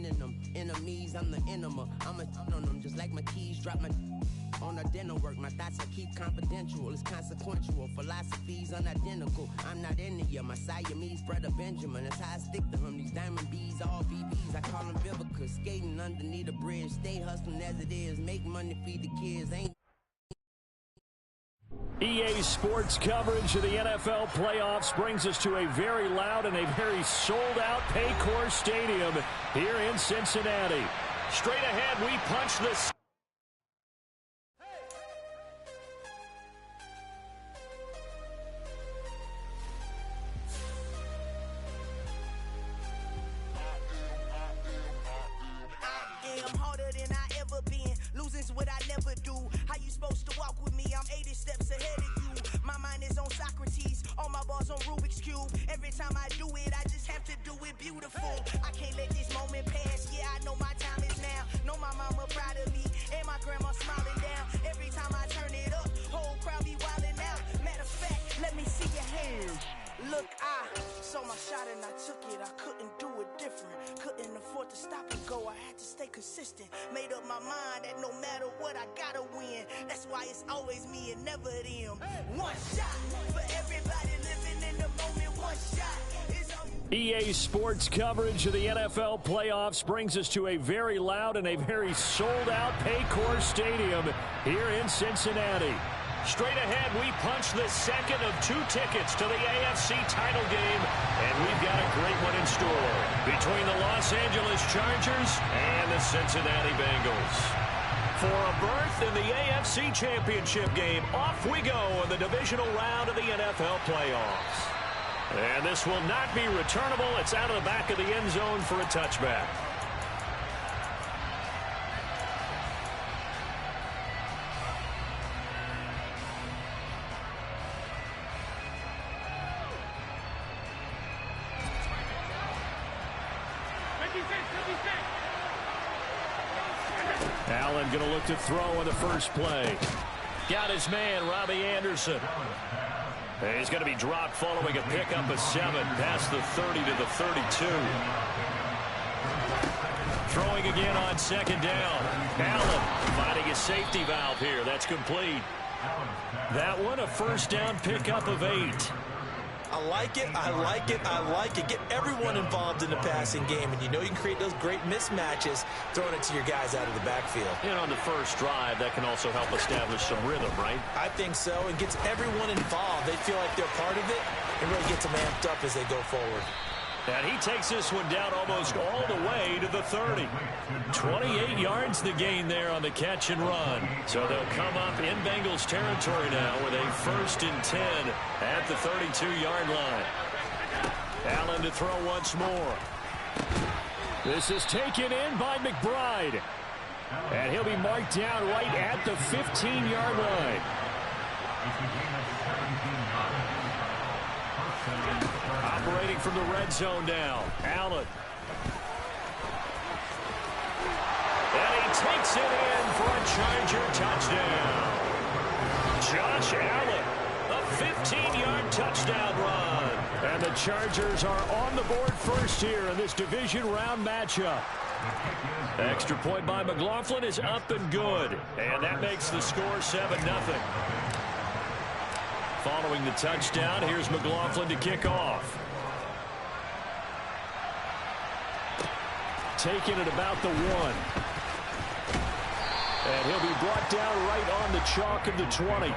winning them. Enemies, I'm the enema. I'm a on them just like my keys. Drop my on the dinner work. My thoughts I keep confidential. It's consequential. Philosophies unidentical. I'm not India. My Siamese brother Benjamin. That's how I stick to him. These diamond bees, all BBs. I call them Vivica. Skating underneath a bridge. Stay hustling as it is. Make money, feed the kids. Ain't EA Sports coverage of the NFL playoffs brings us to a very loud and a very sold-out Paycor Stadium here in Cincinnati. Straight ahead, we punch this. I'm harder than I ever been. Losing's what I never do. How you supposed to walk with me? I'm 80 steps ahead of you. My mind is on Socrates. All my bars on Rubik's Cube. Every time I do it, I just have to do it beautiful. I can't let this moment pass. Yeah, I know my time is now. Know my mama proud of me. And my grandma smiling down. Every time I turn it up, whole crowd be wilding out. Matter of fact, let me see your hands. Look, I saw my shot and I took it. I couldn't do it different. Couldn't afford to stop and go. I had to stay consistent. Made up my mind that no matter what, I gotta win. That's why it's always me and never them. One shot for everybody living in the moment. One shot is all. EA Sports coverage of the NFL playoffs brings us to a very loud and a very sold-out Paycor Stadium here in Cincinnati. Straight ahead, we punch the second of 2 tickets to the AFC title game, and we've got a great one in store between the Los Angeles Chargers and the Cincinnati Bengals. For a berth in the AFC Championship game, off we go in the divisional round of the NFL playoffs. And this will not be returnable. It's out of the back of the end zone for a touchback. Allen going to look to throw on the first play. Got his man, Robbie Anderson. And he's going to be dropped following a pickup of 7 past the 30 to the 32. Throwing again on second down. Allen finding a safety valve here. That's complete. That one, a first down pickup of 8. I like it, I like it, I like it. Get everyone involved in the passing game, and you know you can create those great mismatches throwing it to your guys out of the backfield. And on the first drive, that can also help establish some rhythm, right? I think so. It gets everyone involved. They feel like they're part of it and really gets them amped up as they go forward. And he takes this one down almost all the way to the 30. 28 yards the gain there on the catch and run. So they'll come up in Bengals territory now with a 1st and 10 at the 32-yard line. Allen to throw once more. This is taken in by McBride. And he'll be marked down right at the 15-yard line. Operating from the red zone now. Allen. And he takes it in for a Charger touchdown. Josh Allen, a 15-yard touchdown run. And the Chargers are on the board first here in this division round matchup. Extra point by McLaughlin is up and good. And that makes the score 7-0. Following the touchdown, here's McLaughlin to kick off. Taking it about the 1. And he'll be brought down right on the chalk of the 20.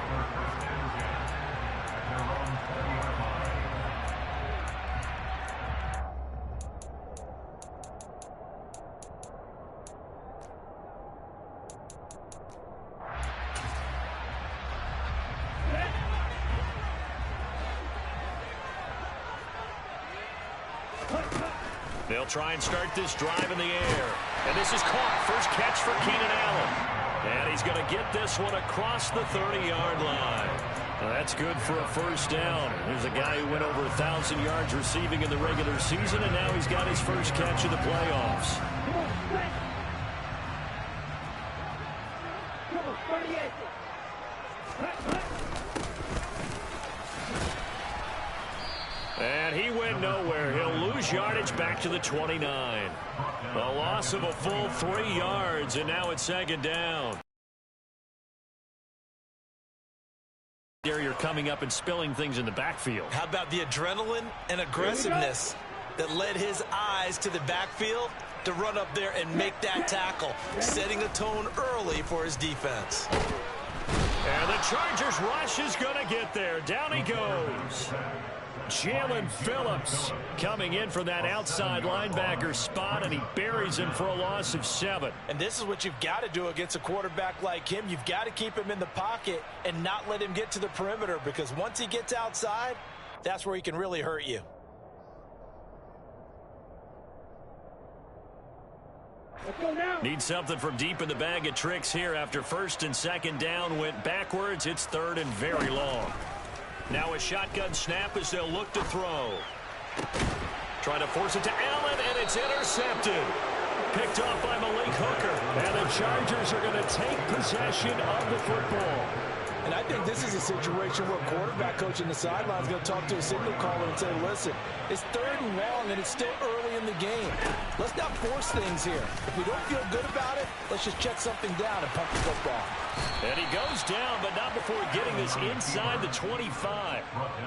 They'll try and start this drive in the air. And this is caught. First catch for Keenan Allen. And he's going to get this one across the 30-yard line. Well, that's good for a first down. There's a guy who went over 1,000 yards receiving in the regular season, and now he's got his first catch of the playoffs. And he went nowhere. He'll lose yardage back to the 29. A loss of a full 3 yards, and now it's second down. You're coming up and spilling things in the backfield. How about the adrenaline and aggressiveness that led his eyes to the backfield to run up there and make that tackle, setting a tone early for his defense. And the Chargers rush is going to get there. Down he goes. Jalen Phillips coming in for that outside linebacker spot, and he buries him for a loss of 7. And this is what you've got to do against a quarterback like him. You've got to keep him in the pocket and not let him get to the perimeter, because once he gets outside, that's where he can really hurt you. Need something from deep in the bag of tricks here after first and second down went backwards. It's third and very long. Now a shotgun snap as they'll look to throw. Trying to force it to Allen, and it's intercepted. Picked off by Malik Hooker. And the Chargers are going to take possession of the football. And I think this is a situation where a quarterback coach in the sideline is going to talk to a signal caller and say, listen, it's third and long, and it's still early in the game. Let's not force things here. If we don't feel good about it, let's just check something down and pump the football. And he goes down, but not before getting this inside the 25.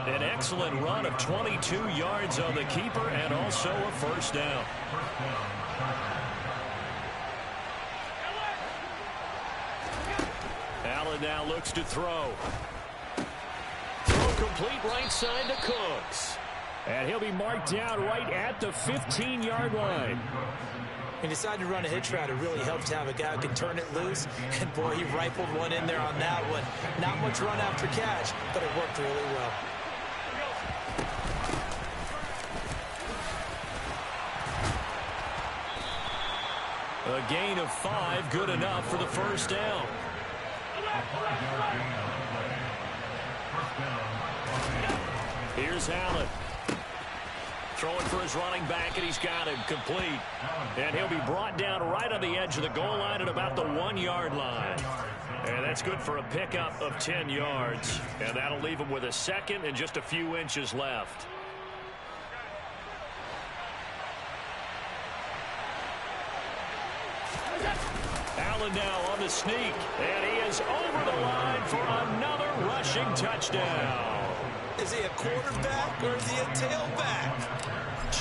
An excellent run of 22 yards on the keeper and also a first down. Allen now looks to throw. Throw complete right side to Cooks. And he'll be marked down right at the 15-yard line. He decided to run a hitch route. It really helps to have a guy who can turn it loose. And, boy, he rifled one in there on that one. Not much run after catch, but it worked really well. A gain of 5, good enough for the first down. Here's Allen. Throwing for his running back, and he's got him complete. And he'll be brought down right on the edge of the goal line at about the 1-yard line. And that's good for a pickup of 10 yards. And that'll leave him with a second and just a few inches left. Allen now on the sneak, and he is over the line for another rushing touchdown. Is he a quarterback or is he a tailback?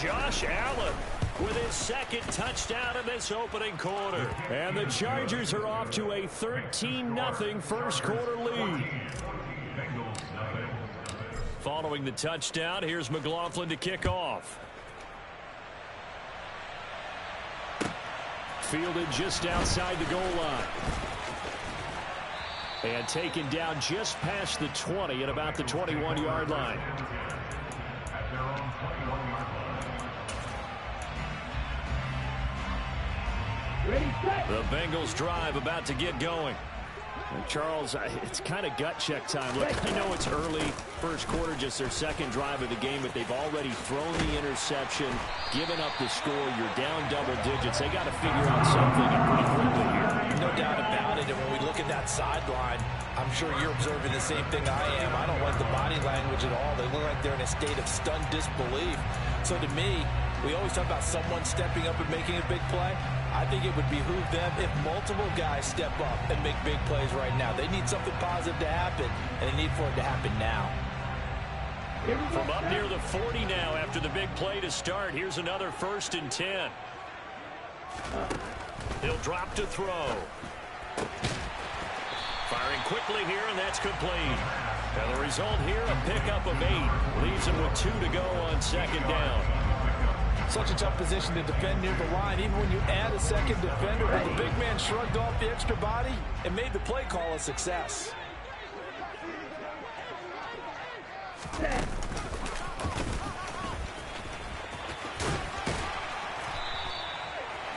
Josh Allen with his second touchdown in this opening quarter. And the Chargers are off to a 13-0 first quarter lead. Following the touchdown, here's McLaughlin to kick off. Fielded just outside the goal line. And taken down just past the 20 at about the 21-yard line. The Bengals drive about to get going. And Charles, it's kind of gut check time. Look, I know it's early, first quarter, just their second drive of the game, but they've already thrown the interception, given up the score. You're down double digits. They got to figure out something pretty quickly here. No doubt about it. And when we look at that sideline, I'm sure you're observing the same thing I am. I don't like the body language at all. They look like they're in a state of stunned disbelief. So to me, we always talk about someone stepping up and making a big play. I think it would behoove them if multiple guys step up and make big plays right now. They need something positive to happen, and they need for it to happen now. From up near the 40 now after the big play to start, here's another 1st and 10. He'll drop to throw. Firing quickly here, and that's complete. And the result here, a pickup of 8. Leaves him with 2 to go on second down. Such a tough position to defend near the line. Even when you add a second defender, but the big man shrugged off the extra body and made the play call a success.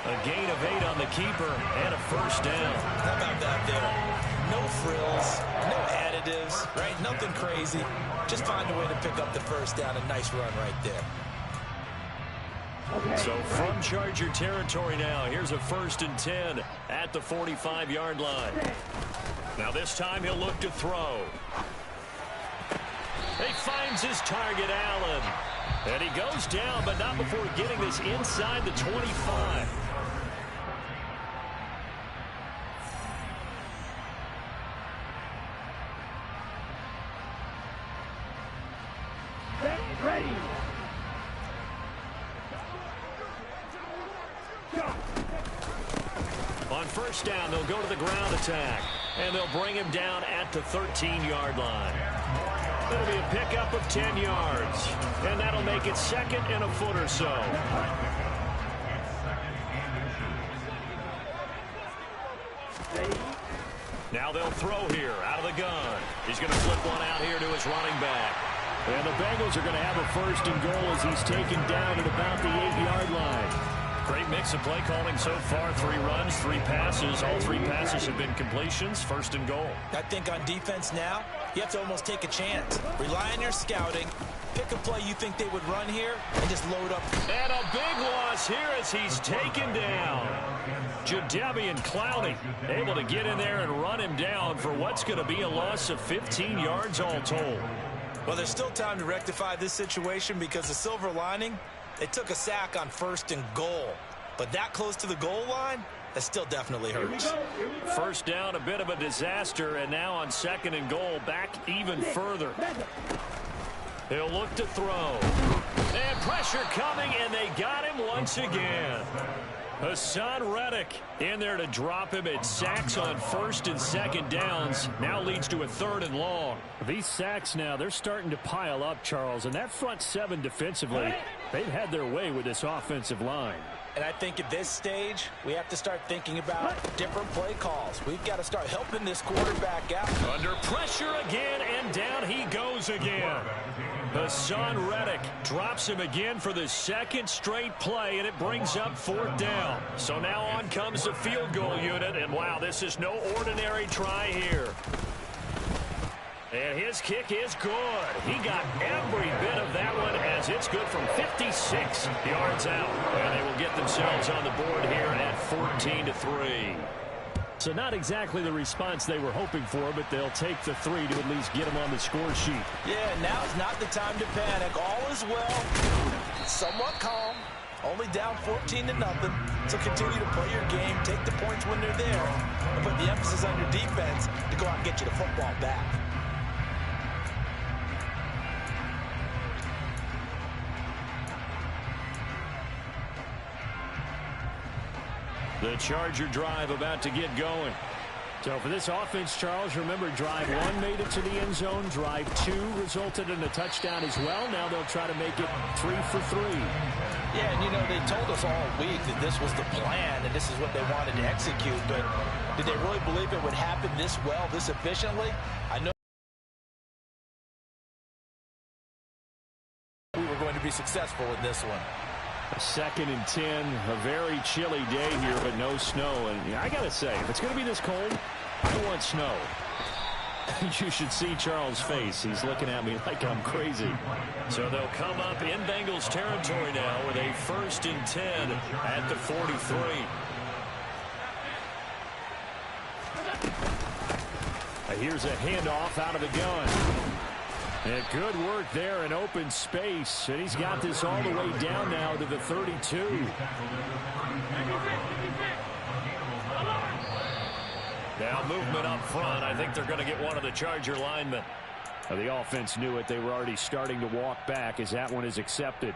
A gain of 8 on the keeper and a first down. How about that there? No frills, no additives, right? Nothing crazy. Just find a way to pick up the first down. A nice run right there. So from Charger territory now, here's a 1st and 10 at the 45-yard line. Now this time he'll look to throw. He finds his target, Allen. And he goes down, but not before getting this inside the 25. Ready. On first down, they'll go to the ground attack, and they'll bring him down at the 13-yard line. It'll be a pickup of 10 yards, and that'll make it second and a foot or so. Now they'll throw here out of the gun. He's going to flip one out here to his running back. And the Bengals are going to have a first and goal as he's taken down at about the 8-yard line. Great mix of play calling so far. 3 runs, 3 passes. All 3 passes have been completions. First and goal. I think on defense now, you have to almost take a chance. Rely on your scouting. Pick a play you think they would run here and just load up. And a big loss here as he's taken down. Jadeveon Clowney able to get in there and run him down for what's going to be a loss of 15 yards all told. Well, there's still time to rectify this situation because the silver lining, they took a sack on first and goal. But that close to the goal line, that still definitely hurts. First down, a bit of a disaster, and now on second and goal, back even further. He'll look to throw. And pressure coming, and they got him once again. Hassan Reddick in there to drop him at sacks on first and second downs. Now leads to a third and long. These sacks now, they're starting to pile up, Charles. And that front 7 defensively, they've had their way with this offensive line. And I think at this stage, we have to start thinking about different play calls. We've got to start helping this quarterback out. Under pressure again, and down he goes again. Hassan Reddick drops him again for the second straight play, and it brings up 4th down. So now on comes the field goal unit, and wow, this is no ordinary try here. And his kick is good. He got every bit of that one as it's good from 56 yards out. And they will get themselves on the board here at 14-3. So not exactly the response they were hoping for, but they'll take the 3 to at least get them on the score sheet. Yeah, now's not the time to panic. All is well. Somewhat calm. Only down 14-0. So continue to play your game. Take the points when they're there. And put the emphasis on your defense to go out and get you the football back. The Charger drive about to get going. So for this offense, Charles, remember drive 1 made it to the end zone. Drive 2 resulted in a touchdown as well. Now they'll try to make it 3 for 3. Yeah, and you know, they told us all week that this was the plan and this is what they wanted to execute. But did they really believe it would happen this well, this efficiently? I know we were going to be successful in this one. A 2nd and 10, a very chilly day here, but no snow. And I got to say, if it's going to be this cold, I want snow. You should see Charles' face. He's looking at me like I'm crazy. So they'll come up in Bengals territory now with a 1st and 10 at the 43. Here's a handoff out of the gun. And good work there in open space. And he's got this all the way down now to the 32. Now movement up front. I think they're going to get one of the Charger linemen. The offense knew it. They were already starting to walk back as that one is accepted.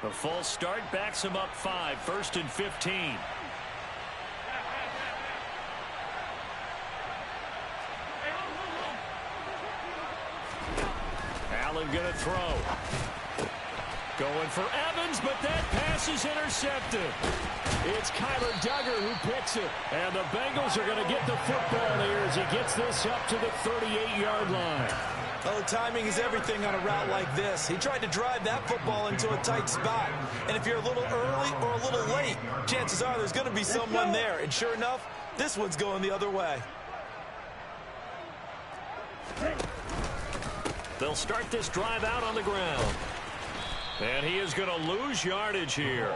The false start backs him up 5. 1st and 15. Allen going to throw. Going for Evans, but that pass is intercepted. It's Kyler Duggar who picks it. And the Bengals are going to get the football here as he gets this up to the 38-yard line. Oh, timing is everything on a route like this. He tried to drive that football into a tight spot. And if you're a little early or a little late, chances are there's going to be someone there. And sure enough, this one's going the other way. They'll start this drive out on the ground. And he is going to lose yardage here.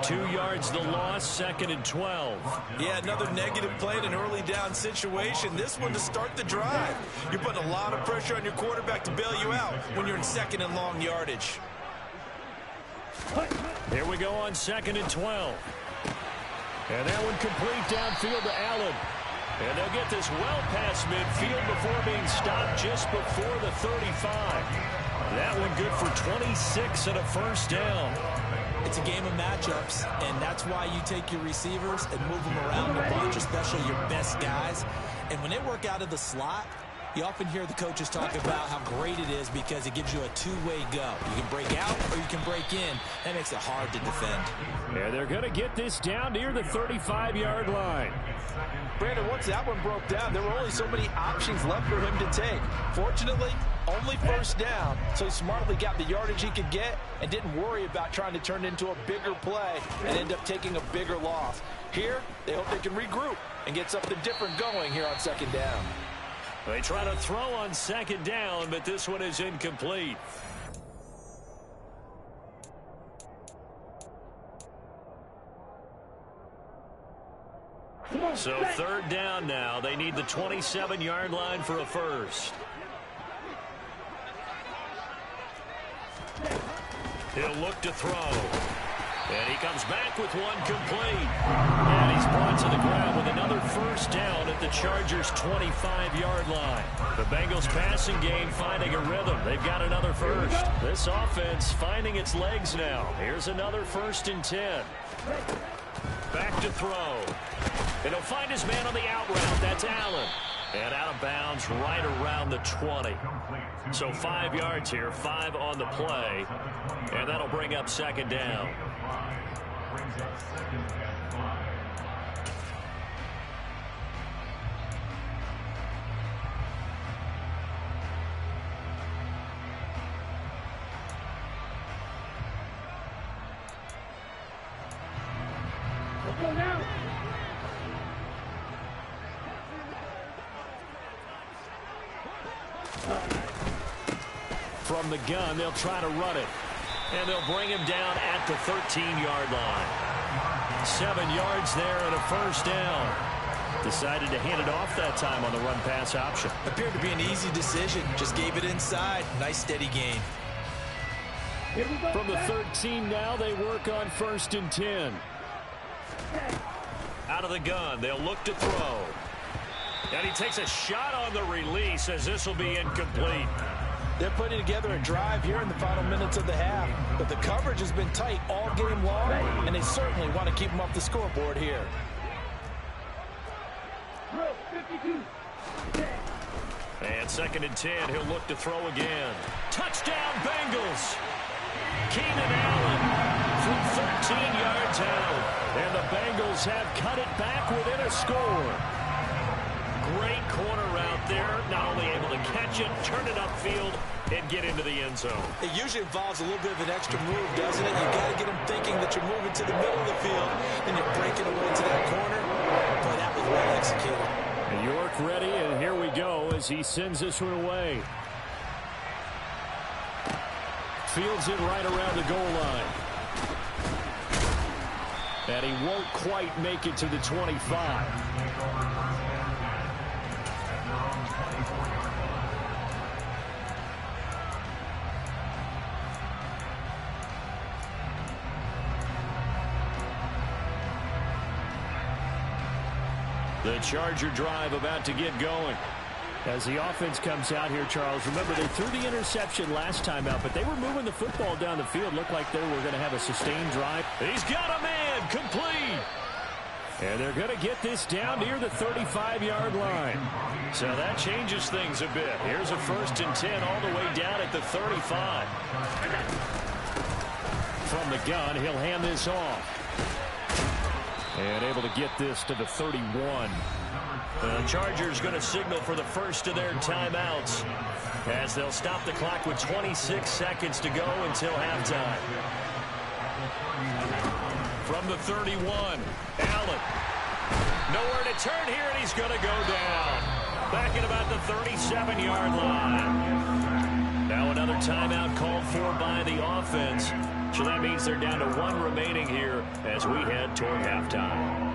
2 yards the loss, 2nd and 12. Yeah, another negative play in an early down situation. This one to start the drive. You're putting a lot of pressure on your quarterback to bail you out when you're in 2nd and long yardage. Here we go on 2nd and 12. And that one complete downfield to Allen. And they'll get this well past midfield before being stopped just before the 35. That one good for 26 and a first down. It's a game of matchups, and that's why you take your receivers and move them around a bunch, especially your best guys. And when they work out of the slot, you often hear the coaches talk about how great it is because it gives you a two-way go. You can break out or you can break in. That makes it hard to defend. Yeah, they're going to get this down near the 35-yard line. Brandon, once that one broke down, there were only so many options left for him to take. Fortunately, only first down, so he smartly got the yardage he could get and didn't worry about trying to turn it into a bigger play and end up taking a bigger loss. Here, they hope they can regroup and get something different going here on 2nd down. They try to throw on 2nd down, but this one is incomplete. So 3rd down now. They need the 27-yard line for a first. He'll look to throw. And he comes back with one complete. And he's brought to the ground with another first down at the Chargers' 25-yard line. The Bengals passing game finding a rhythm. They've got another first. This offense finding its legs now. Here's another 1st and 10. Back to throw. And he'll find his man on the out route. That's Allen. And out of bounds right around the 20. So 5 yards here, 5 on the play. And that'll bring up 2nd down. Let's go now. From the gun, they'll try to run it. And they'll bring him down at the 13-yard line. 7 yards there and a first down. Decided to hand it off that time on the run-pass option. Appeared to be an easy decision. Just gave it inside. Nice steady gain. From the 13 now, they work on 1st and 10. Out of the gun, they'll look to throw. And he takes a shot on the release as this will be incomplete. They're putting together a drive here in the final minutes of the half, but the coverage has been tight all game long, and they certainly want to keep them off the scoreboard here. And 2nd and 10, he'll look to throw again. Touchdown, Bengals! Keenan Allen from 13 yards out, and the Bengals have cut it back within a score. Great corner route there, not only able to catch it, turn it upfield, and get into the end zone. It usually involves a little bit of an extra move, doesn't it? You've got to get them thinking that you're moving to the middle of the field, then you're breaking away to that corner. Boy, that was well executed. And York ready, and here we go as he sends this one away. Fields it right around the goal line. And he won't quite make it to the 25. The Charger drive about to get going. As the offense comes out here, Charles, remember they threw the interception last time out, but they were moving the football down the field. Looked like they were going to have a sustained drive. He's got a man, complete. And they're going to get this down near the 35-yard line. So that changes things a bit. Here's a 1st and 10 all the way down at the 35. From the gun, he'll hand this off. And able to get this to the 31. The Chargers going to signal for the first of their timeouts as they'll stop the clock with 26 seconds to go until halftime. From the 31, Allen. Nowhere to turn here, and he's going to go down. Back at about the 37-yard line. Now another timeout called for by the offense. So that means they're down to 1 remaining here as we head toward halftime.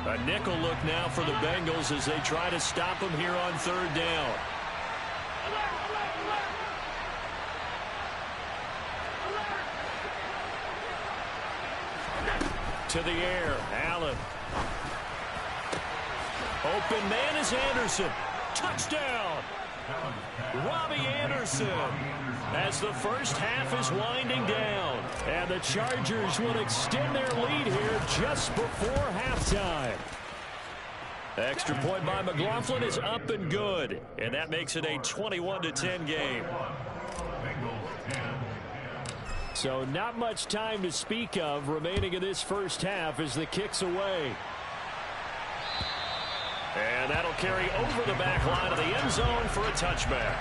A nickel look now for the Bengals as they try to stop them here on 3rd down. To the air, Allen. Open man is Anderson. Touchdown! Robbie Anderson, as the first half is winding down. And the Chargers will extend their lead here just before halftime. Extra point by McLaughlin is up and good. And that makes it a 21-10 game. So not much time to speak of remaining in this first half as the kick's away. And that'll carry over the back line of the end zone for a touchback.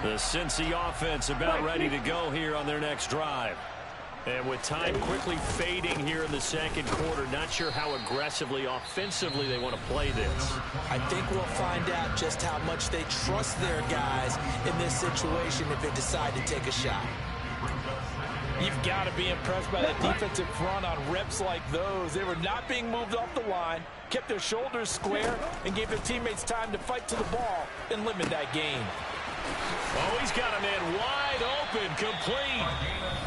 The Cincy offense about ready to go here on their next drive. And with time quickly fading here in the second quarter, not sure how aggressively, offensively they want to play this. I think we'll find out just how much they trust their guys in this situation if they decide to take a shot. You've got to be impressed by that defensive front on reps like those. They were not being moved off the line, kept their shoulders square, and gave their teammates time to fight to the ball and limit that gain. Oh, he's got a man wide open, complete.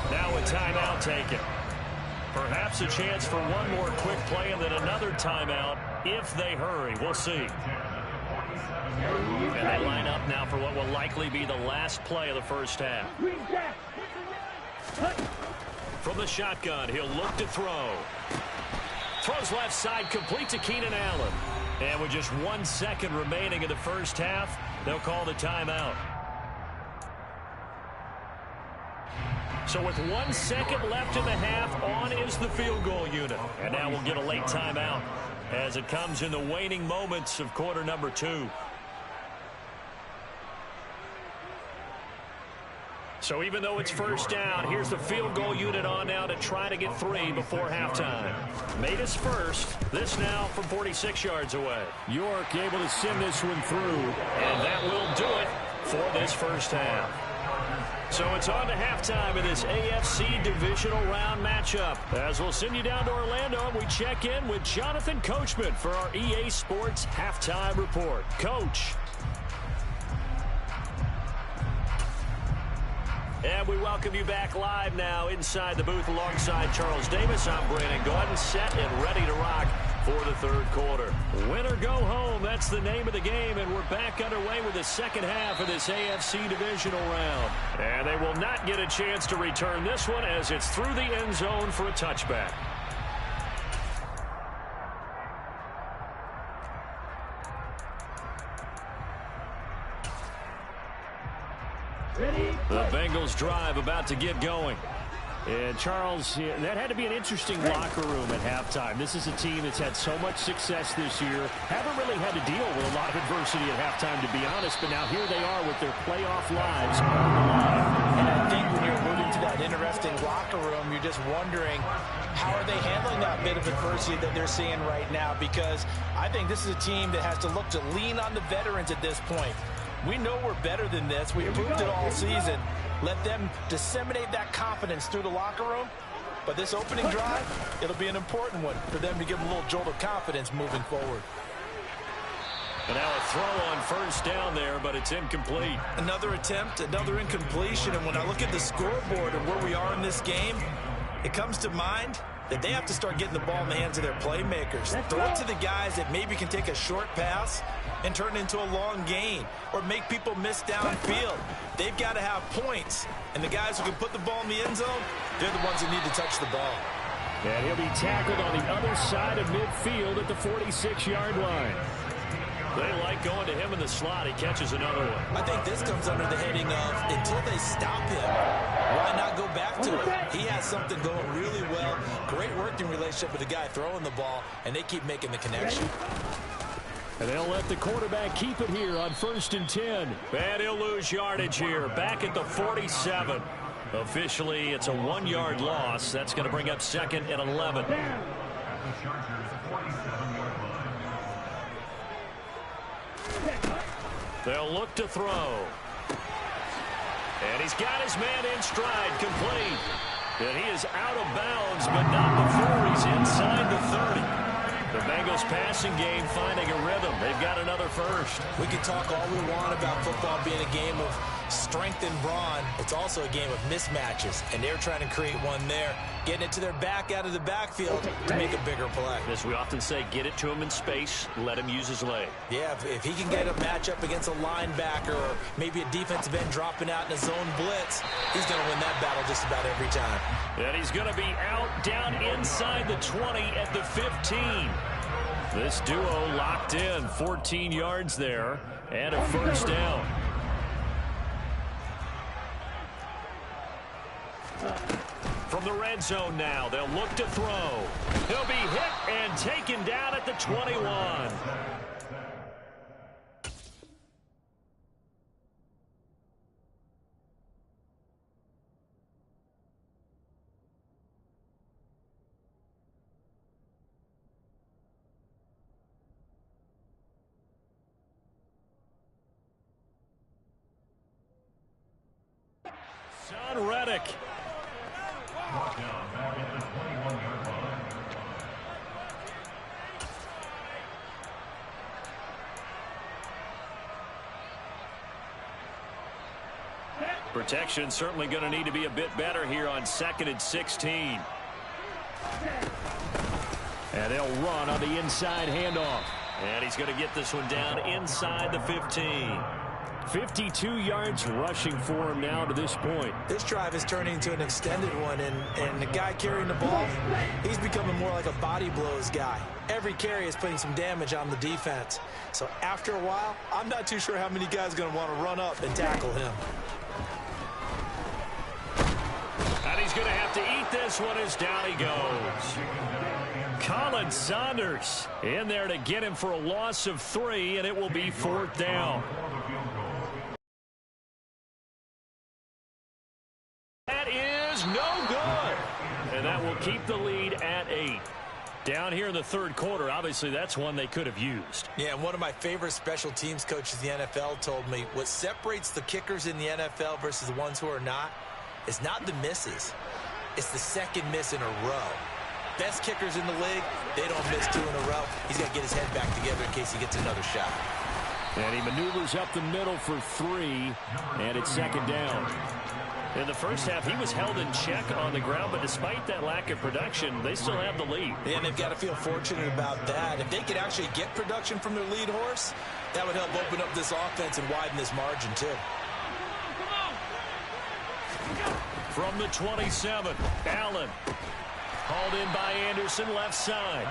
Now a timeout taken. Perhaps a chance for one more quick play and then another timeout if they hurry. We'll see. And they line up now for what will likely be the last play of the first half. From the shotgun, he'll look to throw. Throws left side, complete to Keenan Allen. And with just 1 second remaining in the first half, they'll call the timeout. So with 1 second left in the half, on is the field goal unit. And now we'll get a late timeout as it comes in the waning moments of quarter number 2. So even though it's first down, here's the field goal unit on now to try to get 3 before halftime. Made us first. This now from 46 yards away. York able to send this one through. And that will do it for this first half. So it's on to halftime in this AFC divisional round matchup. As we'll send you down to Orlando, we check in with Jonathan Coachman for our EA Sports Halftime Report. Coach. And we welcome you back live now inside the booth alongside Charles Davis. I'm Brandon Gaudin, set and ready to rock for the third quarter. Win or go home, that's the name of the game, and we're back underway with the second half of this AFC divisional round. And they will not get a chance to return this one as it's through the end zone for a touchback. The Bengals drive about to get going. And Charles, that had to be an interesting locker room at halftime. This is a team that's had so much success this year. Haven't really had to deal with a lot of adversity at halftime, to be honest. But now here they are with their playoff lives on the line. And I think when you're alluding to that interesting locker room, you're just wondering, how are they handling that bit of adversity that they're seeing right now? Because I think this is a team that has to look to lean on the veterans at this point. We know we're better than this. We proved it all season. Let them disseminate that confidence through the locker room. But this opening drive, it'll be an important one for them to give them a little jolt of confidence moving forward. And now a throw on first down there, but it's incomplete. Another attempt, another incompletion. And when I look at the scoreboard and where we are in this game, it comes to mind that they have to start getting the ball in the hands of their playmakers. Throw it to the guys that maybe can take a short pass and turn it into a long gain or make people miss downfield. They've got to have points. And the guys who can put the ball in the end zone, they're the ones that need to touch the ball. And he'll be tackled on the other side of midfield at the 46-yard line. They like going to him in the slot. He catches another one. I think this comes under the heading of until they stop him, why not go back to it? He has something going really well. Great working relationship with the guy throwing the ball, and they keep making the connection. And they'll let the quarterback keep it here on 1st and 10. And he'll lose yardage here. Back at the 47. Officially, it's a 1-yard loss. That's going to bring up 2nd and 11. They'll look to throw. And he's got his man in stride, complete. And he is out of bounds, but not before he's inside the 30. The Bengals passing game finding a rhythm. They've got another first. We can talk all we want about football being a game of strength and brawn. It's also a game of mismatches, and they're trying to create one there, getting it to their back out of the backfield to make a bigger play. As we often say, get it to him in space, let him use his leg. Yeah, if he can get a matchup against a linebacker or maybe a defensive end dropping out in a zone blitz, he's going to win that battle just about every time. And he's going to be out down inside the 20 at the 15. This duo locked in, 14 yards there, and a first down. From the red zone now, they'll look to throw. He'll be hit and taken down at the 21. Son Reddick. Protection certainly going to need to be a bit better here on 2nd and 16. And they'll run on the inside handoff. And he's going to get this one down inside the 15. 52 yards rushing for him now to this point. This drive is turning into an extended one, and the guy carrying the ball, he's becoming more like a body blows guy. Every carry is putting some damage on the defense. So after a while, I'm not too sure how many guys are going to want to run up and tackle him. And he's going to have to eat this one as down he goes. Colin Saunders in there to get him for a loss of 3, and it will be 4th down. That is no good. And that will keep the lead at 8. Down here in the 3rd quarter, obviously that's one they could have used. Yeah, and one of my favorite special teams coaches in the NFL told me what separates the kickers in the NFL versus the ones who are not is not the misses. It's the second miss in a row. Best kickers in the league, they don't miss 2 in a row. He's got to get his head back together in case he gets another shot. And he maneuvers up the middle for 3, and it's 2nd down. In the first half, he was held in check on the ground, but despite that lack of production, they still have the lead. Yeah, and they've got to feel fortunate about that. If they could actually get production from their lead horse, that would help open up this offense and widen this margin, too. From the 27, Allen. Hauled in by Anderson, left side.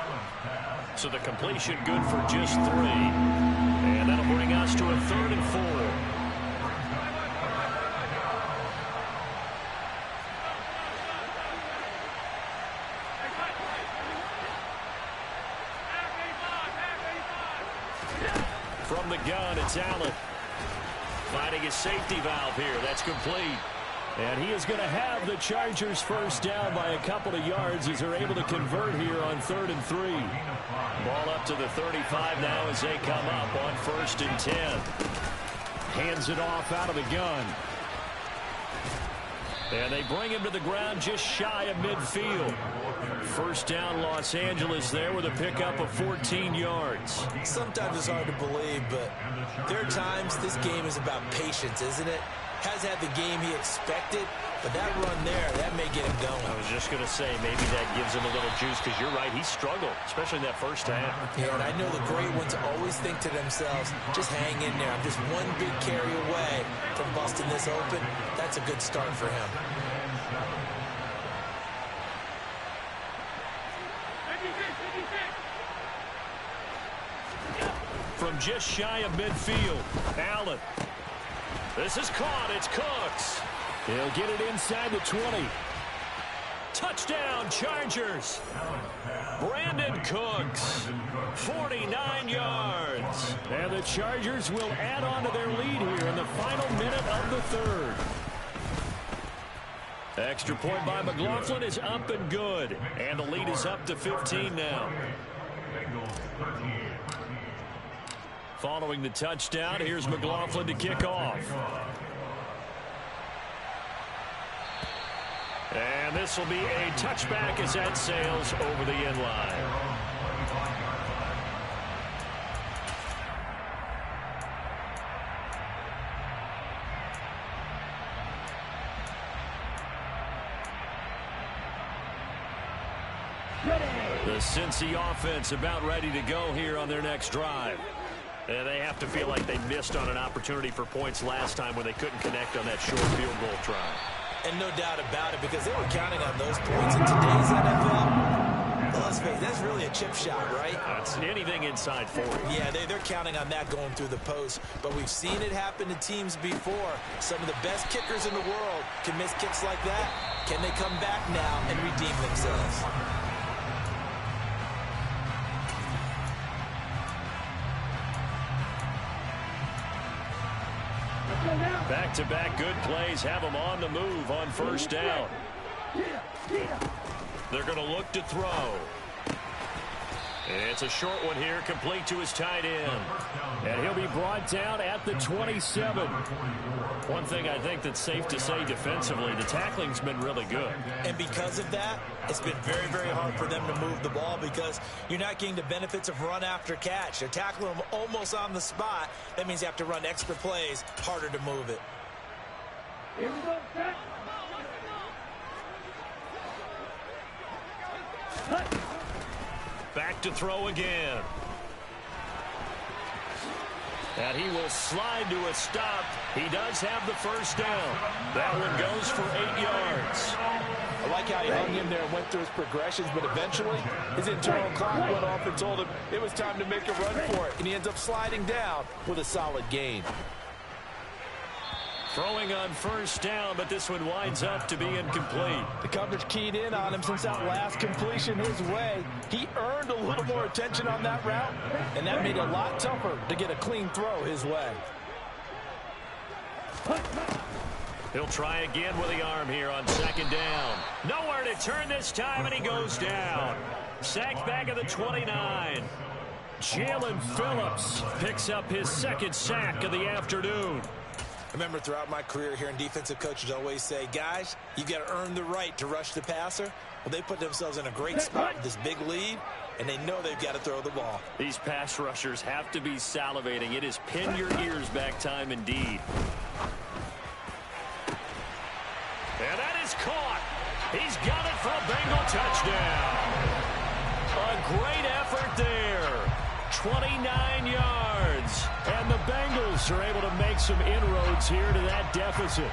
So the completion good for just 3. And that'll bring us to a 3rd and 4. From the gun, it's Allen. Finding his safety valve here. That's complete. And he is going to have the Chargers first down by a couple of yards as they're able to convert here on 3rd and 3. Ball up to the 35 now as they come up on 1st and 10. Hands it off out of the gun. And they bring him to the ground just shy of midfield. First down, Los Angeles there with a pickup of 14 yards. Sometimes it's hard to believe, but there are times this game is about patience, isn't it? Has had the game he expected, but that run there, that may get him going. I was just going to say, maybe that gives him a little juice, because you're right, he struggled, especially in that first half. Yeah, and I know the great ones always think to themselves, just hang in there. I'm just one big carry away from busting this open. That's a good start for him. From from just shy of midfield. Allen. This is caught. It's Cooks. He'll get it inside the 20. Touchdown, Chargers. Brandon Cooks, 49 yards. And the Chargers will add on to their lead here in the final minute of the third. Extra point by McLaughlin is up and good. And the lead is up to 15 now. Following the touchdown, here's McLaughlin to kick off. And this will be a touchback as that sails over the end line. The Cincy offense about ready to go here on their next drive. And they have to feel like they missed on an opportunity for points last time when they couldn't connect on that short field goal try. And no doubt about it, because they were counting on those points in today's NFL. Well, let's face it, that's really a chip shot, right? That's anything inside 40. Yeah, they're counting on that going through the post. But we've seen it happen to teams before. Some of the best kickers in the world can miss kicks like that. Can they come back now and redeem themselves? Back-to-back good plays have them on the move on first down. They're going to look to throw. It's a short one here, complete to his tight end. And he'll be brought down at the 27. One thing I think that's safe to say defensively, the tackling's been really good. And because of that, it's been very, very hard for them to move the ball because you're not getting the benefits of run after catch. They're tackling them almost on the spot. That means you have to run extra plays, harder to move it. Here we go, set. Back to throw again. And he will slide to a stop. He does have the first down. That one goes for 8 yards. I like how he hung in there and went through his progressions, but eventually his internal clock went off and told him it was time to make a run for it. And he ends up sliding down with a solid gain. Throwing on first down, but this one winds up to be incomplete. The coverage keyed in on him since that last completion his way. He earned a little more attention on that route, and that made it a lot tougher to get a clean throw his way. He'll try again with the arm here on second down. Nowhere to turn this time, and he goes down. Sacked back at the 29. Jalen Phillips picks up his second sack of the afternoon. I remember throughout my career hearing defensive coaches always say, guys, you got to earn the right to rush the passer. Well, they put themselves in a great spot with this big lead, and they know they've got to throw the ball. These pass rushers have to be salivating. It is pin your ears back time indeed. And that is caught. He's got it for a Bengal touchdown. A great effort there. 29 yards. And the Bengals are able to make some inroads here to that deficit.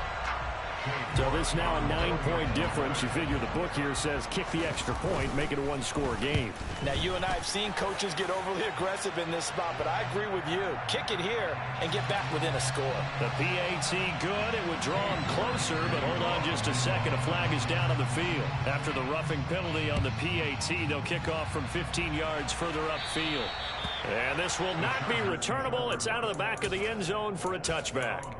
So this now a 9-point difference. You figure the book here says kick the extra point, make it a one-score game. Now, you and I have seen coaches get overly aggressive in this spot, but I agree with you. Kick it here and get back within a score. The PAT good. It would draw him closer, but hold on just a second. A flag is down on the field. After the roughing penalty on the PAT, they'll kick off from 15 yards further upfield. And this will not be returnable. It's out of the back of the end zone for a touchback.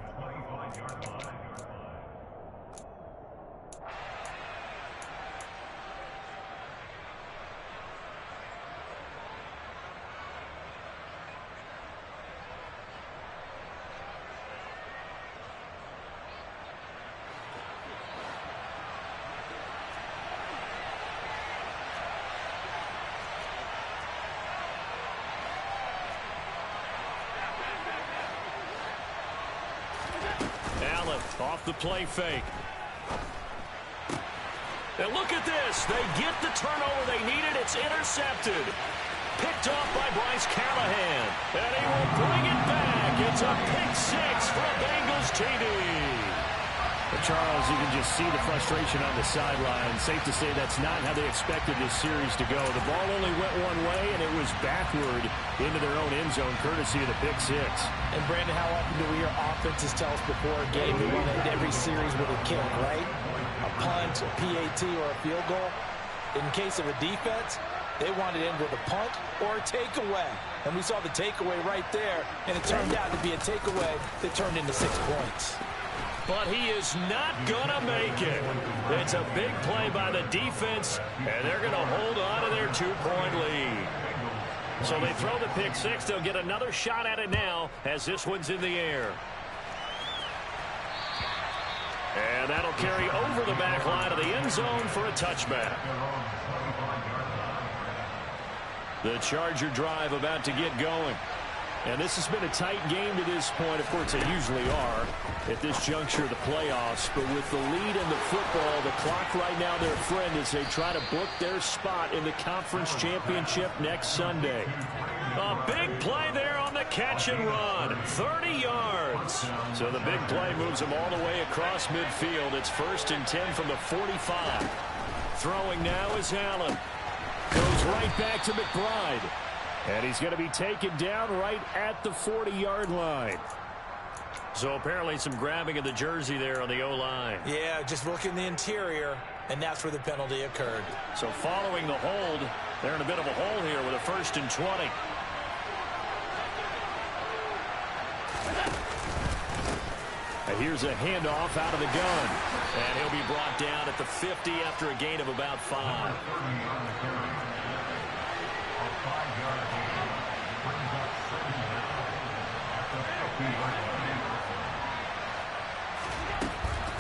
Off the play fake. And look at this. They get the turnover they needed. It's intercepted. Picked off by Bryce Callahan. And he will bring it back. It's a pick six for a Bengals TD. But Charles, you can just see the frustration on the sideline. Safe to say that's not how they expected this series to go. The ball only went one way, and it was backward into their own end zone, courtesy of the pick six. And, Brandon, how often do we hear offenses tell us before a game they want to end every series with a kick, right? A punt, a PAT, or a field goal. In case of a defense, they want to end with a punt or a takeaway. And we saw the takeaway right there, and it turned out to be a takeaway that turned into 6 points. But he is not going to make it. It's a big play by the defense, and they're going to hold on to their 2-point lead. So they throw the pick six. They'll get another shot at it now as this one's in the air. And that'll carry over the back line of the end zone for a touchback. The Charger drive about to get going. And this has been a tight game to this point. Of course, they usually are at this juncture of the playoffs. But with the lead in the football, the clock right now their friend as they try to book their spot in the conference championship next Sunday. A big play there on the catch and run. 30 yards. So the big play moves them all the way across midfield. It's 1st and 10 from the 45. Throwing now is Allen. Goes right back to McBride. And he's going to be taken down right at the 40-yard line. So apparently some grabbing of the jersey there on the O-line. Yeah, just look in the interior, and that's where the penalty occurred. So following the hold, they're in a bit of a hole here with a 1st and 20. And here's a handoff out of the gun. And he'll be brought down at the 50 after a gain of about 5.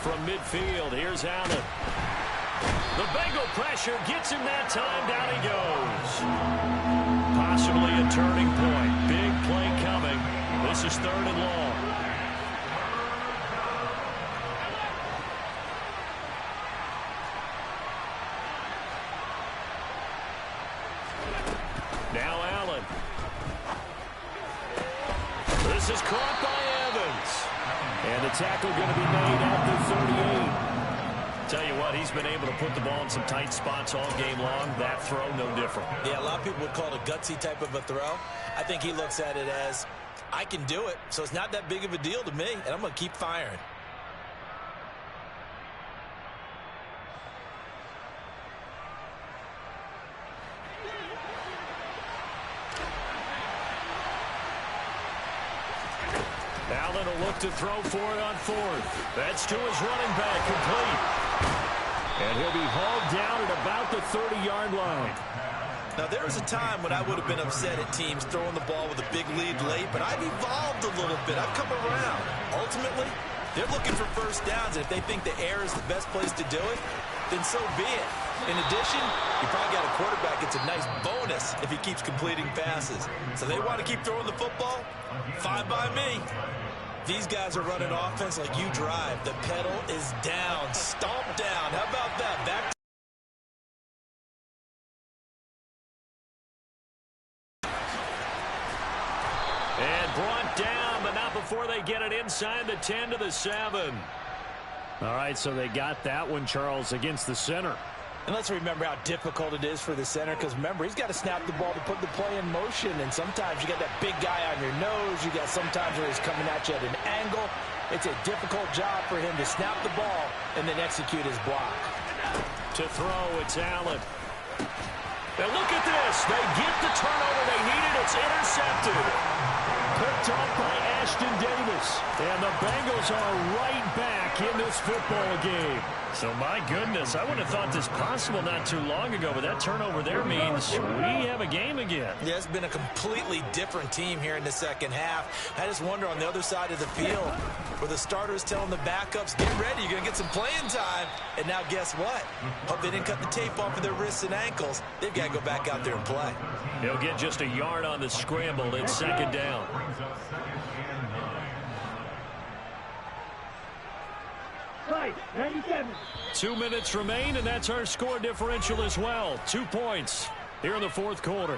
From midfield, here's Allen. The Bengal pressure gets him that time. Down he goes. Possibly a turning point. Big play coming. This is 3rd and long. Now Allen. This is caught by Evans. And the tackle going to be made at the 38. Tell you what, he's been able to put the ball in some tight spots all game long. That throw, no different. Yeah, a lot of people would call it a gutsy type of a throw. I think he looks at it as, I can do it, so it's not that big of a deal to me, and I'm going to keep firing. Allen will look to throw for it on 4th. That's to his running back, complete. And he'll be hauled down at about the 30-yard line. Now, there was a time when I would have been upset at teams throwing the ball with a big lead late, but I've evolved a little bit. I've come around. Ultimately, they're looking for 1st downs, and if they think the air is the best place to do it, then so be it. In addition, you probably got a quarterback. It's a nice bonus if he keeps completing passes. So they want to keep throwing the football? Fine by me. These guys are running offense like you drive. The pedal is down. Stomp down. How about that? Back. And brought down, but not before they get it inside the 10 to the 7. All right, so they got that one, Charles, against the center. And let's remember how difficult it is for the center, because remember, he's got to snap the ball to put the play in motion, and sometimes you got that big guy on your nose. You got sometimes where he's coming at you at an angle. It's a difficult job for him to snap the ball and then execute his block. To throw, it's Allen. Now look at this. They get the turnover they needed. It's intercepted. Picked off by Ashton Davis. And the Bengals are right back in this football game. So, my goodness, I wouldn't have thought this possible not too long ago, but that turnover there means we have a game again. Yeah, it's been a completely different team here in the second half. I just wonder on the other side of the field where the starters telling the backups, get ready, you're going to get some playing time. And now guess what? Hope they didn't cut the tape off of their wrists and ankles. They've got to go back out there and play. He'll get just a yard on the scramble. It's 2nd down. Right, 97. 2 minutes remain, and that's our score differential as well. 2 points here in the 4th quarter.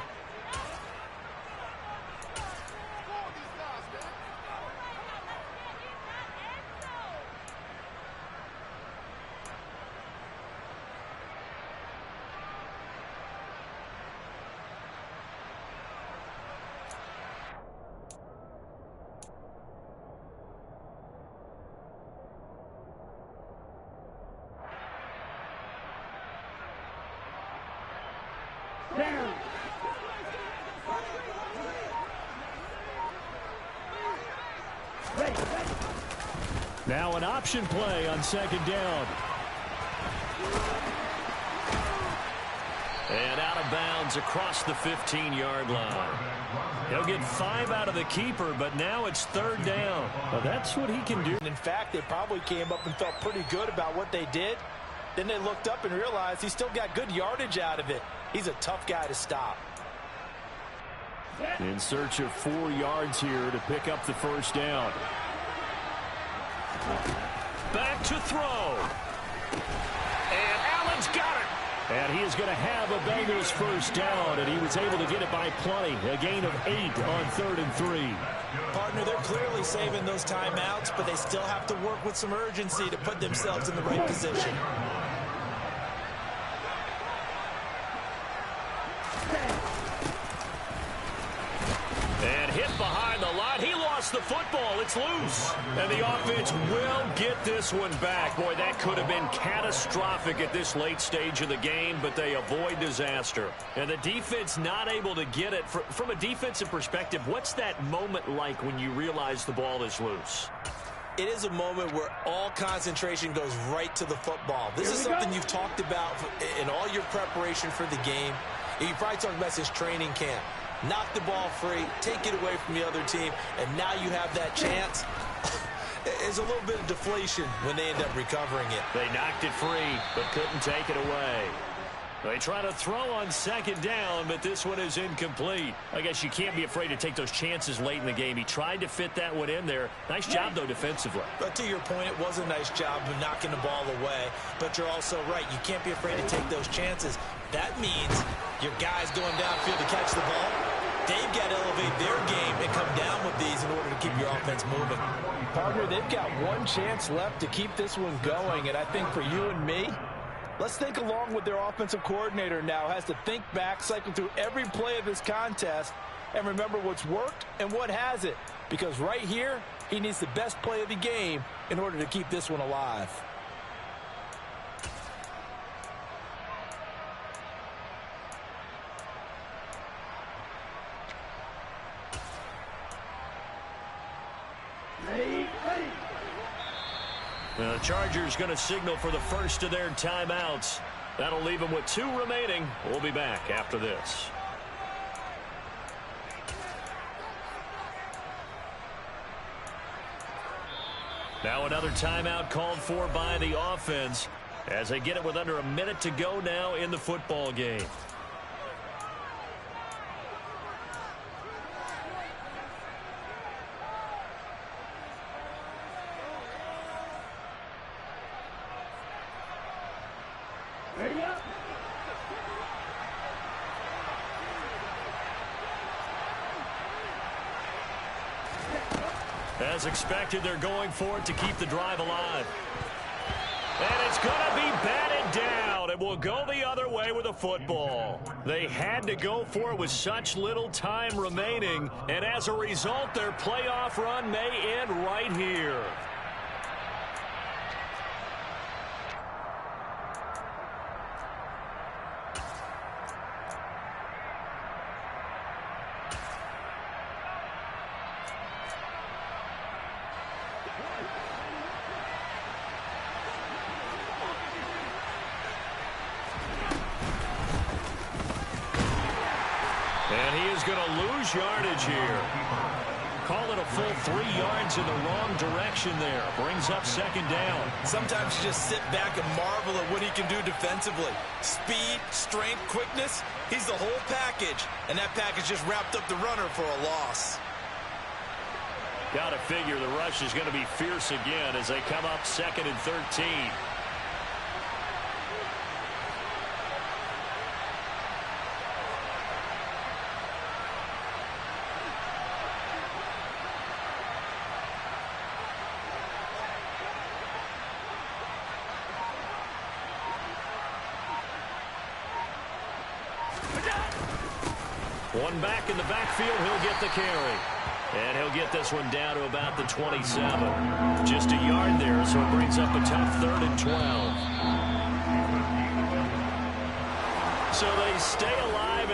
Down. Ready. Now an option play on second down. And out of bounds across the 15-yard line. He'll get 5 out of the keeper, but now it's third down. Well, that's what he can do. In fact, they probably came up and felt pretty good about what they did. Then they looked up and realized he still got good yardage out of it. He's a tough guy to stop. In search of 4 yards here to pick up the first down. Back to throw. And Allen's got it. And he is going to have a Bengals first down, and he was able to get it by plenty. A gain of 8 on 3rd and 3. Partner, they're clearly saving those timeouts, but they still have to work with some urgency to put themselves in the right position. And hit behind the line. He lost the football. It's loose. And the offense will get this one back. Boy, that could have been catastrophic at this late stage of the game, but they avoid disaster. And the defense not able to get it. From a defensive perspective, what's that moment like when you realize the ball is loose? It is a moment where all concentration goes right to the football. This is something you've talked about in all your preparation for the game. You probably talked about this training camp. Knock the ball free, take it away from the other team, and now you have that chance. There's a little bit of deflation when they end up recovering it. They knocked it free, but couldn't take it away. They try to throw on second down, but this one is incomplete. I guess you can't be afraid to take those chances late in the game. He tried to fit that one in there. Nice job, though, defensively. But to your point, it was a nice job of knocking the ball away. But you're also right. You can't be afraid to take those chances. That means your guys going downfield to catch the ball, they've got to elevate their game and come down with these in order to keep your offense moving. Partner, they've got one chance left to keep this one going, and I think for you and me, let's think along with their offensive coordinator now. Has to think back, cycle through every play of this contest, and remember what's worked and what hasn't. Because right here, he needs the best play of the game in order to keep this one alive. The Chargers going to signal for the first of their timeouts. That'll leave them with 2 remaining. We'll be back after this. Now another timeout called for by the offense as they get it with under a minute to go now in the football game. As expected, they're going for it to keep the drive alive. And it's going to be batted down. It will go the other way with a football. They had to go for it with such little time remaining. And as a result, their playoff run may end right here. And he is going to lose yardage here. Call it a full 3 yards in the wrong direction there. Brings up second down. Sometimes you just sit back and marvel at what he can do defensively. Speed, strength, quickness. He's the whole package. And that package just wrapped up the runner for a loss. Got to figure the rush is going to be fierce again as they come up 2nd and 13. One back in the backfield, he'll get the carry. And he'll get this one down to about the 27. Just a yard there, so it brings up a tough 3rd and 12. So they stay alive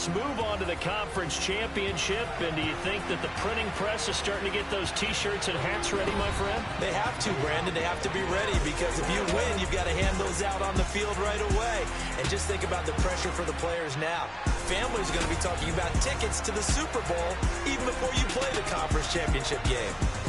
Let's move on to the conference championship. And do you think that the printing press is starting to get those T-shirts and hats ready, my friend? They have to, Brandon. They have to be ready because if you win, you've got to hand those out on the field right away. And just think about the pressure for the players now. Families are going to be talking about tickets to the Super Bowl even before you play the conference championship game.